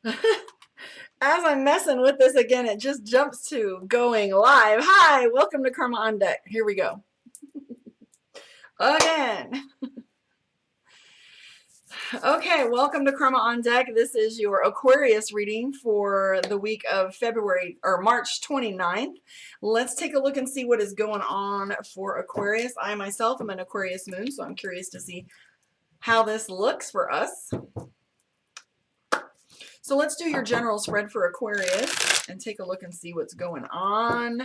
As I'm messing with this again, it just jumps to going live. Hi, welcome to Karma on Deck. Here we go. Again. Okay, welcome to Karma on Deck. This is your Aquarius reading for the week of February or March 29th. Let's take a look and see what is going on for Aquarius. I myself am an Aquarius moon, so I'm curious to see how this looks for us. So let's do your general spread for Aquarius and take a look and see what's going on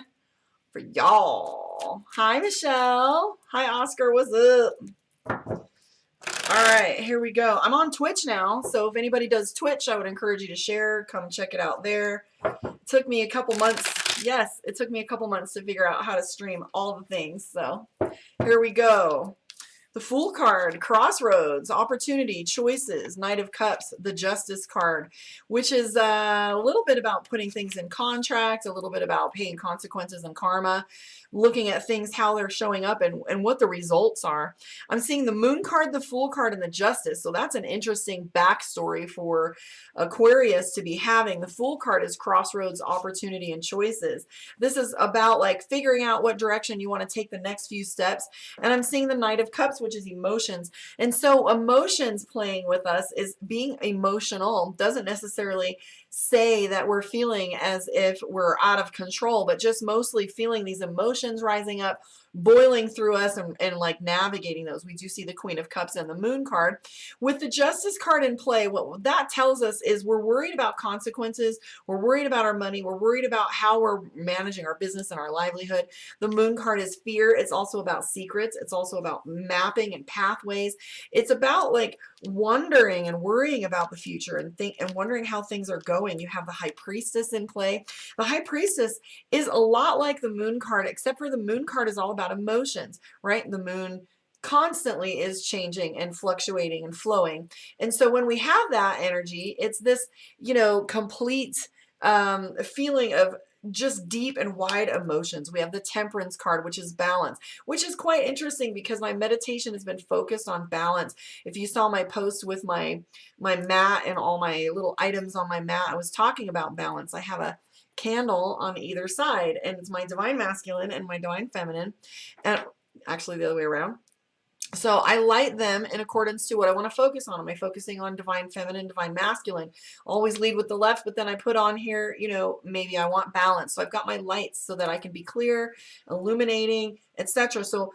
for y'all. Hi, Michelle. Hi, Oscar. What's up? All right, here we go. I'm on Twitch now, so if anybody does Twitch, I would encourage you to share. Come check it out there. It took me a couple months. Yes, it took me a couple months to figure out how to stream all the things. So here we go. The Fool card, Crossroads, Opportunity, Choices, Knight of Cups, the Justice card, which is a little bit about putting things in contract, a little bit about paying consequences and karma, looking at things, how they're showing up and what the results are. I'm seeing the Moon card, the Fool card, and the Justice. So that's an interesting backstory for Aquarius to be having. The Fool card is Crossroads, Opportunity, and Choices. This is about like figuring out what direction you want to take the next few steps. And I'm seeing the Knight of Cups, which is emotions. And so emotions playing with us is being emotional. Doesn't necessarily say that we're feeling as if we're out of control, but just mostly feeling these emotions rising up, boiling through us and like navigating those. We do see the Queen of Cups and the Moon card. With the Justice card in play, what that tells us is we're worried about consequences. We're worried about our money. We're worried about how we're managing our business and our livelihood. The Moon card is fear. It's also about secrets. It's also about mapping and pathways. It's about like wondering and worrying about the future and wondering how things are going. You have the High Priestess in play. The High Priestess is a lot like the Moon card, except for the Moon card is all about emotions, right? The Moon constantly is changing and fluctuating and flowing. And so when we have that energy, it's this, complete feeling of just deep and wide emotions. We have the Temperance card, which is balance, which is quite interesting because my meditation has been focused on balance. If you saw my post with my mat and all my little items on my mat, I was talking about balance. I have a candle on either side, and it's my divine masculine and my divine feminine, and actually the other way around. So I light them in accordance to what I want to focus on. Am I focusing on divine feminine, divine masculine? Always lead with the left, but then I put on here, maybe I want balance. So I've got my lights so that I can be clear, illuminating, etc. So,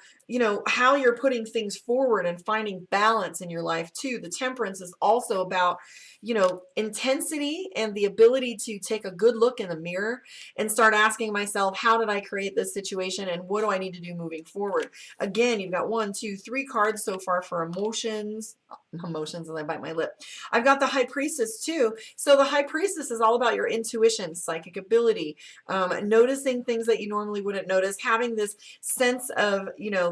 how you're putting things forward and finding balance in your life too. The Temperance is also about, intensity and the ability to take a good look in the mirror and start asking myself, how did I create this situation and what do I need to do moving forward? Again, you've got 1, 2, 3 cards so far for emotions, as I bite my lip. I've got the High Priestess too. So the High Priestess is all about your intuition, psychic ability, noticing things that you normally wouldn't notice, having this sense of,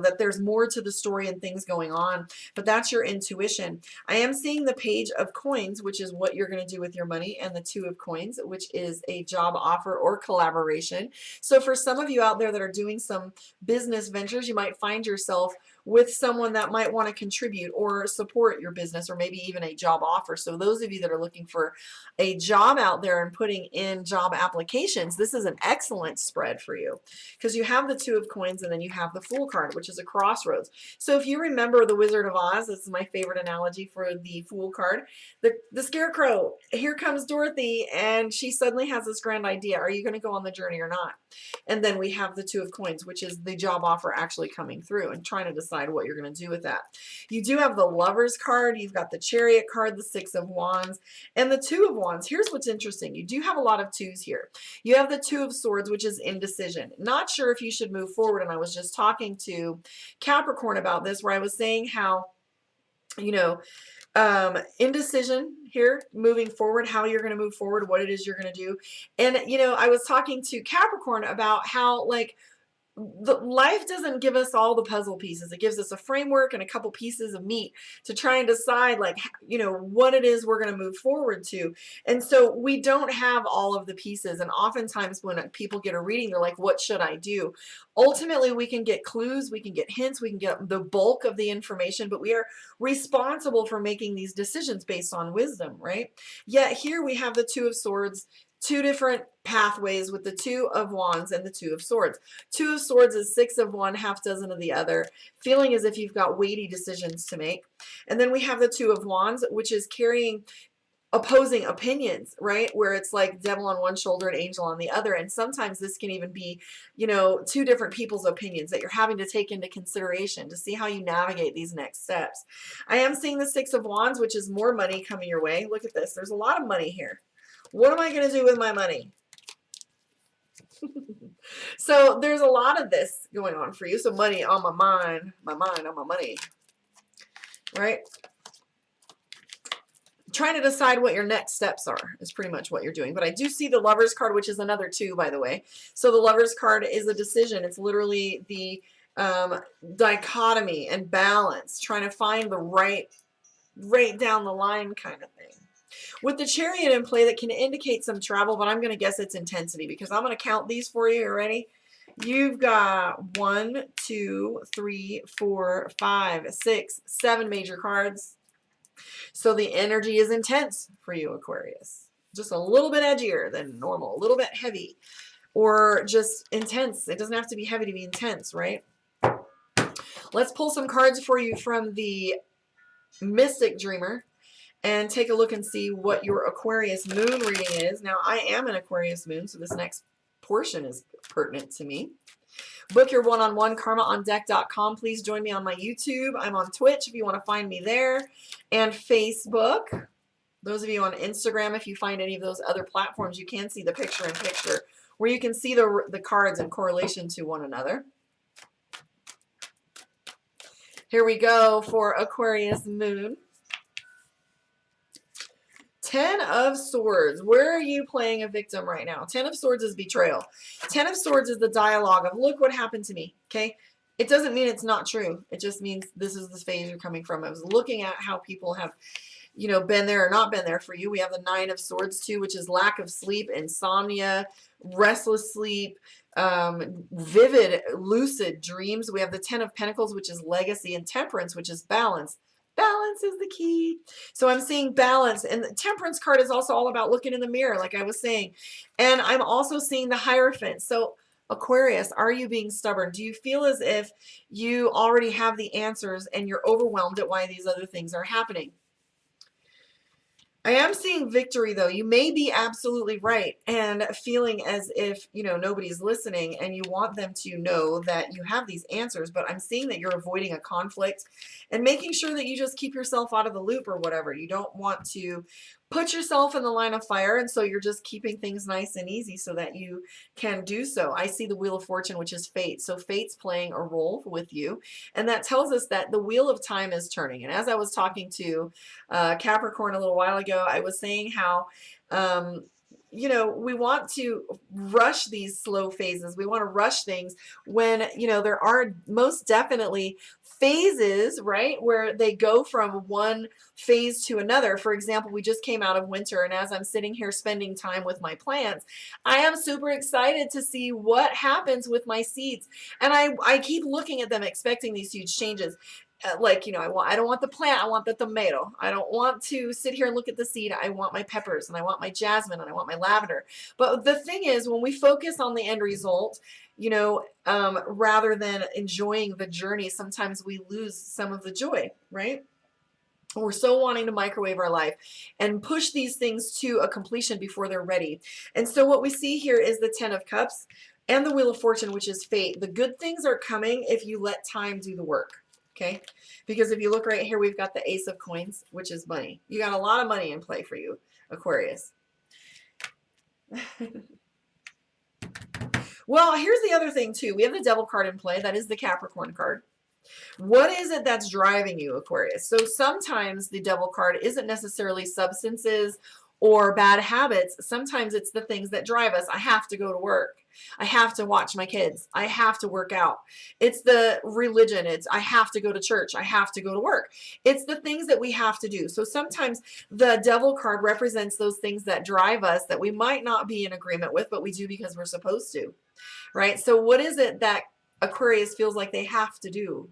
that there's more to the story and things going on, but that's your intuition. I am seeing the Page of Coins, which is what you're going to do with your money, and the Two of Coins, which is a job offer or collaboration. So for some of you out there that are doing some business ventures, you might find yourself with someone that might want to contribute or support your business, or maybe even a job offer. So those of you that are looking for a job out there and putting in job applications, this is an excellent spread for you because you have the Two of Coins and then you have the Fool card, which is a crossroads. So if you remember the Wizard of Oz, this is my favorite analogy for the Fool card, the scarecrow, here comes Dorothy, and she suddenly has this grand idea. Are you going to go on the journey or not? And then we have the Two of Coins, which is the job offer actually coming through and trying to decide what you're going to do with that. You do have the Lovers card. You've got the Chariot card, the Six of Wands, and the Two of Wands. Here's what's interesting. You do have a lot of twos here. You have the Two of Swords, which is indecision. Not sure if you should move forward. And I was just talking to Capricorn about this, where I was saying how, indecision here, moving forward, how you're going to move forward, what it is you're going to do. And, I was talking to Capricorn about how, like, life doesn't give us all the puzzle pieces. It gives us a framework and a couple pieces of meat to try and decide, like, you know, what it is we're going to move forward to. And so we don't have all of the pieces. And oftentimes when people get a reading, they're like, what should I do? Ultimately, we can get clues, we can get hints, we can get the bulk of the information, but we are responsible for making these decisions based on wisdom, right? Yet here we have the Two of Swords, two different pathways with the Two of Wands and the Two of Swords. Two of Swords is 6 of one, half dozen of the other, feeling as if you've got weighty decisions to make. And then we have the Two of Wands, which is carrying opposing opinions, right? Where it's like devil on one shoulder and angel on the other. And sometimes this can even be, you know, two different people's opinions that you're having to take into consideration to see how you navigate these next steps. I am seeing the 6 of Wands, which is more money coming your way. Look at this. There's a lot of money here. What am I going to do with my money? So there's a lot of this going on for you. So money on my mind on my money, right? Trying to decide what your next steps are is pretty much what you're doing. But I do see the Lovers card, which is another 2, by the way. So the Lovers card is a decision. It's literally the dichotomy and balance, trying to find the right down the line kind of thing. With the Chariot in play, that can indicate some travel, but I'm going to guess it's intensity because I'm going to count these for you. You ready? You've got 1, 2, 3, 4, 5, 6, 7 major cards. So the energy is intense for you, Aquarius. Just a little bit edgier than normal, a little bit heavy, or just intense. It doesn't have to be heavy to be intense, right? Let's pull some cards for you from the Mystic Dreamer and take a look and see what your Aquarius moon reading is. Now, I am an Aquarius moon, so this next portion is pertinent to me. Book your one-on-one, karmaondeck.com. Please join me on my YouTube. I'm on Twitch if you want to find me there, and Facebook. Those of you on Instagram, if you find any of those other platforms, you can see the picture-in-picture where you can see the cards in correlation to one another. Here we go for Aquarius moon. 10 of Swords. Where are you playing a victim right now? 10 of Swords is betrayal. 10 of Swords is the dialogue of, look what happened to me, okay? It doesn't mean it's not true. It just means this is the phase you're coming from. I was looking at how people have, you know, been there or not been there for you. We have the 9 of Swords too, which is lack of sleep, insomnia, restless sleep, vivid, lucid dreams. We have the 10 of Pentacles, which is legacy, and Temperance, which is balance. Balance is the key. So I'm seeing balance. And the Temperance card is also all about looking in the mirror, like I was saying. And I'm also seeing the Hierophant. So Aquarius, are you being stubborn? Do you feel as if you already have the answers and you're overwhelmed at why these other things are happening? I am seeing victory, though. You may be absolutely right and feeling as if, you know, nobody's listening and you want them to know that you have these answers, but I'm seeing that you're avoiding a conflict and making sure that you just keep yourself out of the loop or whatever. You don't want to put yourself in the line of fire, and so you're just keeping things nice and easy so that you can do so. I see the Wheel of Fortune, which is fate. So fate's playing a role with you, and that tells us that the wheel of time is turning. And as I was talking to Capricorn a little while ago, I was saying how you know, we want to rush these slow phases. We want to rush things when, you know, there are most definitely phases, right, where they go from one phase to another. For example, we just came out of winter, and as I'm sitting here spending time with my plants, I am super excited to see what happens with my seeds. And I keep looking at them expecting these huge changes. Like, you know, I don't want the plant, I want the tomato. I don't want to sit here and look at the seed. I want my peppers, and I want my jasmine, and I want my lavender. But the thing is, when we focus on the end result, you know, rather than enjoying the journey, sometimes we lose some of the joy, right? We're so wanting to microwave our life and push these things to a completion before they're ready. And so what we see here is the 10 of Cups and the Wheel of Fortune, which is fate. The good things are coming if you let time do the work. Okay, because if you look right here, we've got the Ace of Coins, which is money. You got a lot of money in play for you, Aquarius. Well, here's the other thing too. We have the Devil card in play. That is the Capricorn card. What is it that's driving you, Aquarius? So sometimes the Devil card isn't necessarily substances or bad habits. Sometimes it's the things that drive us. I have to go to work. I have to watch my kids. I have to work out. It's the religion. It's I have to go to church. I have to go to work. It's the things that we have to do. So sometimes the devil card represents those things that drive us that we might not be in agreement with, but we do because we're supposed to, right? So what is it that Aquarius feels like they have to do?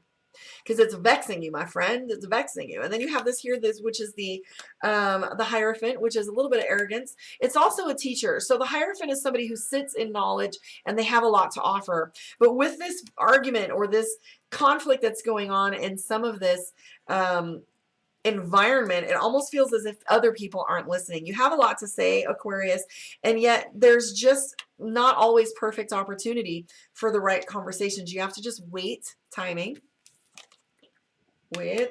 Because it's vexing you, my friend. It's vexing you. And then you have this here, which is the Hierophant, which is a little bit of arrogance. It's also a teacher. So the Hierophant is somebody who sits in knowledge and they have a lot to offer. But with this argument or this conflict that's going on in some of this environment, it almost feels as if other people aren't listening. You have a lot to say, Aquarius, and yet there's just not always perfect opportunity for the right conversations. You have to just wait, timing. Wait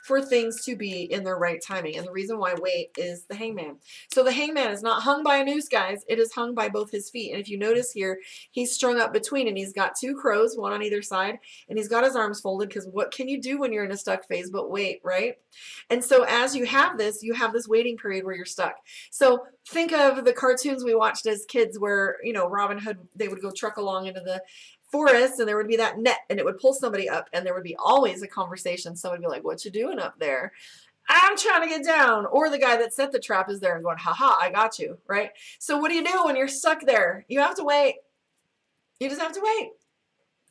for things to be in their right timing. And the reason why wait is the Hangman. So the Hangman is not hung by a noose, guys. It is hung by both his feet. And if you notice here, he's strung up between, and he's got two crows, one on either side, and he's got his arms folded, because what can you do when you're in a stuck phase but wait, right? And so as you have this waiting period where you're stuck. So think of the cartoons we watched as kids where, you know, Robin Hood, they would go truck along into the forest and there would be that net and it would pull somebody up, and there would be always a conversation. Somebody would be like, what you doing up there? I'm trying to get down. Or the guy that set the trap is there and going, haha, I got you, right? So what do you do when you're stuck there? You have to wait. You just have to wait.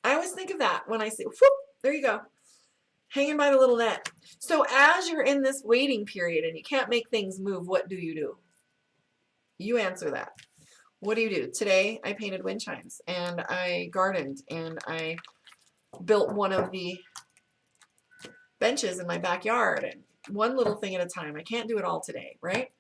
I always think of that when I see, whoop, there you go, hanging by the little net. So as you're in this waiting period and you can't make things move, what do? You answer that. What do you do? Today, I painted wind chimes, and I gardened, and I built one of the benches in my backyard, and one little thing at a time. I can't do it all today, right?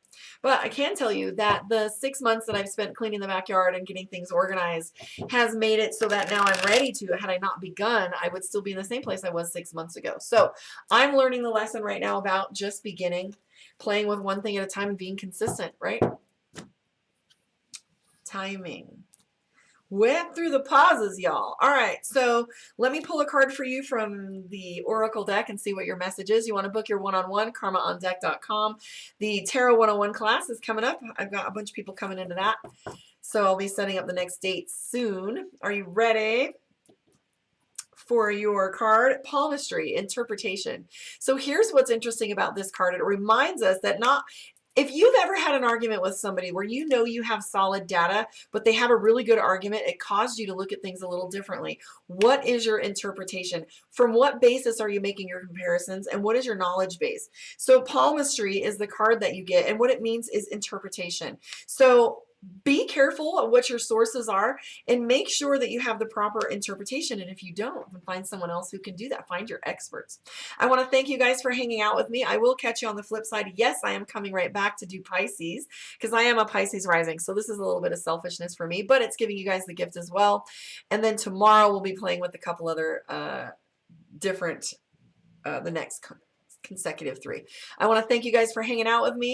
But I can tell you that the 6 months that I've spent cleaning the backyard and getting things organized has made it so that now I'm ready to. Had I not begun, I would still be in the same place I was 6 months ago. So I'm learning the lesson right now about just beginning, playing with one thing at a time, and being consistent, right? Timing. Went through the pauses, y'all. All right, so let me pull a card for you from the Oracle deck and see what your message is. You want to book your one-on-one, karmaondeck.com. The Tarot 101 class is coming up. I've got a bunch of people coming into that, so I'll be setting up the next date soon. Are you ready for your card? Palmistry, interpretation. So here's what's interesting about this card. It reminds us that if you've ever had an argument with somebody where you know you have solid data, but they have a really good argument, it caused you to look at things a little differently. What is your interpretation? From what basis are you making your comparisons? And what is your knowledge base? So palmistry is the card that you get, and what it means is interpretation. So be careful of what your sources are and make sure that you have the proper interpretation. And if you don't, then find someone else who can do that. Find your experts. I want to thank you guys for hanging out with me. I will catch you on the flip side. Yes, I am coming right back to do Pisces because I am a Pisces rising. So this is a little bit of selfishness for me, but it's giving you guys the gift as well. And then tomorrow we'll be playing with a couple other the next consecutive 3. I want to thank you guys for hanging out with me.